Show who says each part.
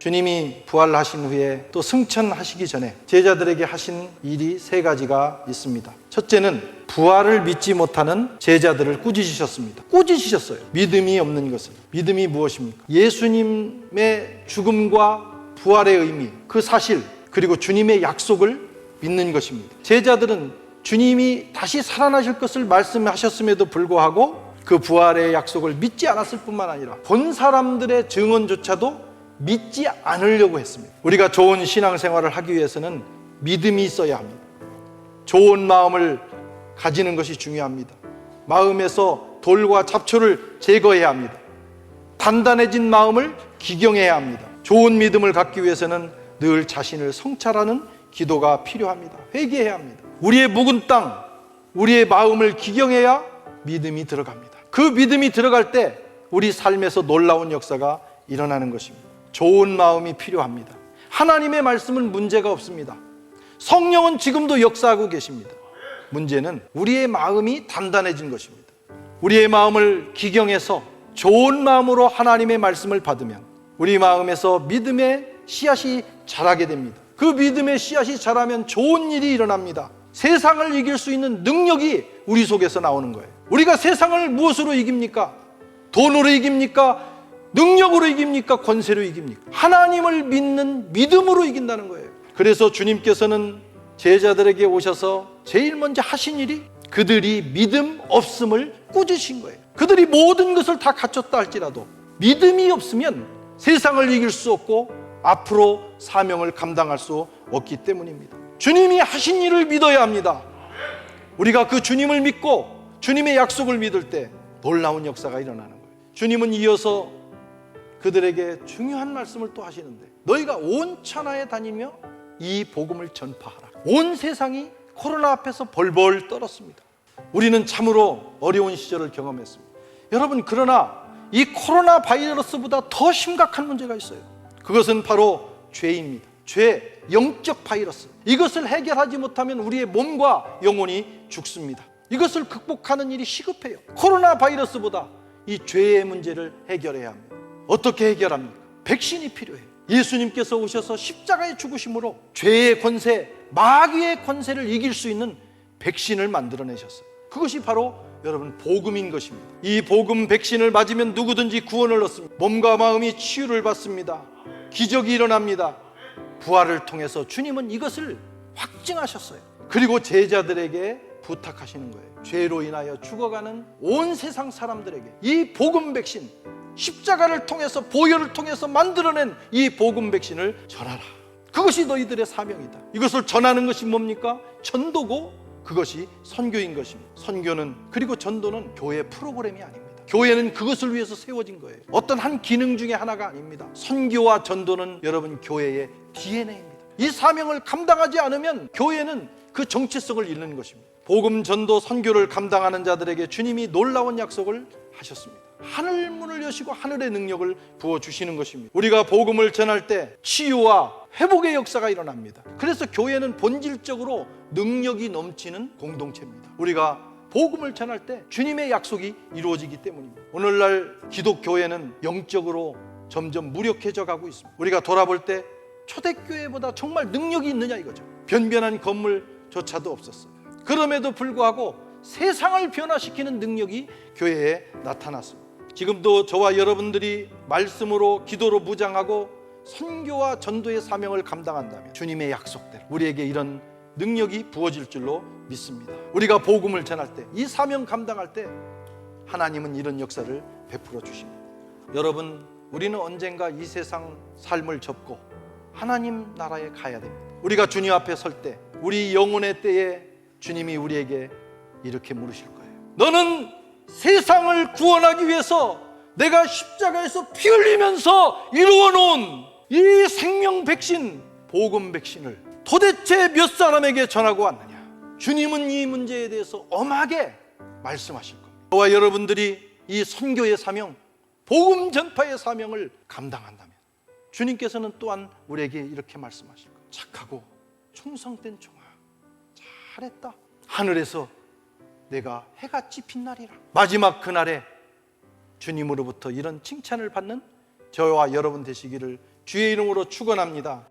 Speaker 1: 주님이 부활하신 후에 또 승천하시기 전에 제자들에게 하신 일이 세 가지가 있습니다. 첫째는 부활을 믿지 못하는 제자들을 꾸짖으셨습니다. 꾸짖으셨어요. 믿음이 없는 것을. 믿음이 무엇입니까? 예수님의 죽음과 부활의 의미, 그 사실, 그리고 주님의 약속을 믿는 것입니다. 제자들은 주님이 다시 살아나실 것을 말씀하셨음에도 불구하고 그 부활의 약속을 믿지 않았을 뿐만 아니라 본 사람들의 증언조차도 믿지 않으려고 했습니다. 우리가 좋은 신앙생활을 하기 위해서는 믿음이 있어야 합니다. 좋은 마음을 가지는 것이 중요합니다. 마음에서 돌과 잡초를 제거해야 합니다. 단단해진 마음을 기경해야 합니다. 좋은 믿음을 갖기 위해서는 늘 자신을 성찰하는 기도가 필요합니다. 회개해야 합니다. 우리의 묵은 땅, 우리의 마음을 기경해야 믿음이 들어갑니다. 그 믿음이 들어갈 때 우리 삶에서 놀라운 역사가 일어나는 것입니다. 좋은 마음이 필요합니다. 하나님의 말씀은 문제가 없습니다. 성령은 지금도 역사하고 계십니다. 문제는 우리의 마음이 단단해진 것입니다. 우리의 마음을 기경해서 좋은 마음으로 하나님의 말씀을 받으면 우리 마음에서 믿음의 씨앗이 자라게 됩니다. 그 믿음의 씨앗이 자라면 좋은 일이 일어납니다. 세상을 이길 수 있는 능력이 우리 속에서 나오는 거예요. 우리가 세상을 무엇으로 이깁니까? 돈으로 이깁니까? 능력으로 이깁니까? 권세로 이깁니까? 하나님을 믿는 믿음으로 이긴다는 거예요. 그래서 주님께서는 제자들에게 오셔서 제일 먼저 하신 일이 그들이 믿음 없음을 꾸짖으신 거예요. 그들이 모든 것을 다 갖췄다 할지라도 믿음이 없으면 세상을 이길 수 없고 앞으로 사명을 감당할 수 없기 때문입니다. 주님이 하신 일을 믿어야 합니다. 우리가 그 주님을 믿고 주님의 약속을 믿을 때 놀라운 역사가 일어나는 거예요. 주님은 이어서 그들에게 중요한 말씀을 또 하시는데 너희가 온 천하에 다니며 이 복음을 전파하라. 온 세상이 코로나 앞에서 벌벌 떨었습니다. 우리는 참으로 어려운 시절을 경험했습니다. 여러분, 그러나 이 코로나 바이러스보다 더 심각한 문제가 있어요. 그것은 바로 죄입니다. 죄, 영적 바이러스. 이것을 해결하지 못하면 우리의 몸과 영혼이 죽습니다. 이것을 극복하는 일이 시급해요. 코로나 바이러스보다 이 죄의 문제를 해결해야 합니다. 어떻게 해결합니까? 백신이 필요해요. 예수님께서 오셔서 십자가의 죽으심으로 죄의 권세, 마귀의 권세를 이길 수 있는 백신을 만들어내셨어요. 그것이 바로 여러분 복음인 것입니다. 이 복음 백신을 맞으면 누구든지 구원을 얻습니다. 몸과 마음이 치유를 받습니다. 기적이 일어납니다. 부활을 통해서 주님은 이것을 확증하셨어요. 그리고 제자들에게 부탁하시는 거예요. 죄로 인하여 죽어가는 온 세상 사람들에게 이 복음 백신, 십자가를 통해서, 보혈을 통해서 만들어낸 이 복음 백신을 전하라. 그것이 너희들의 사명이다. 이것을 전하는 것이 뭡니까? 전도고 그것이 선교인 것입니다. 선교는, 그리고 전도는 교회 프로그램이 아닙니다. 교회는 그것을 위해서 세워진 거예요. 어떤 한 기능 중에 하나가 아닙니다. 선교와 전도는 여러분 교회의 DNA입니다. 이 사명을 감당하지 않으면 교회는 그 정체성을 잃는 것입니다. 복음, 전도, 선교를 감당하는 자들에게 주님이 놀라운 약속을 하셨습니다. 하늘 문을 여시고 하늘의 능력을 부어주시는 것입니다. 우리가 복음을 전할 때 치유와 회복의 역사가 일어납니다. 그래서 교회는 본질적으로 능력이 넘치는 공동체입니다. 우리가 복음을 전할 때 주님의 약속이 이루어지기 때문입니다. 오늘날 기독교회는 영적으로 점점 무력해져 가고 있습니다. 우리가 돌아볼 때 초대교회보다 정말 능력이 있느냐 이거죠. 변변한 건물조차도 없었어요. 그럼에도 불구하고 세상을 변화시키는 능력이 교회에 나타났습니다. 지금도 저와 여러분들이 말씀으로, 기도로 무장하고 선교와 전도의 사명을 감당한다면 주님의 약속대로 우리에게 이런 능력이 부어질 줄로 믿습니다. 우리가 복음을 전할 때, 이 사명 감당할 때 하나님은 이런 역사를 베풀어 주십니다. 여러분, 우리는 언젠가 이 세상 삶을 접고 하나님 나라에 가야 됩니다. 우리가 주님 앞에 설 때, 우리 영혼의 때에 주님이 우리에게 이렇게 물으실 거예요. 너는 세상을 구원하기 위해서 내가 십자가에서 피 흘리면서 이루어놓은 이 생명 백신, 복음 백신을 도대체 몇 사람에게 전하고 왔느냐? 주님은 이 문제에 대해서 엄하게 말씀하실 겁니다. 저와 여러분들이 이 선교의 사명, 복음 전파의 사명을 감당한다면 주님께서는 또한 우리에게 이렇게 말씀하실 거예요. 착하고 충성된 종아, 잘했다. 하늘에서 내가 해같이 빛나리라. 마지막 그날에 주님으로부터 이런 칭찬을 받는 저와 여러분 되시기를 주의 이름으로 축원합니다.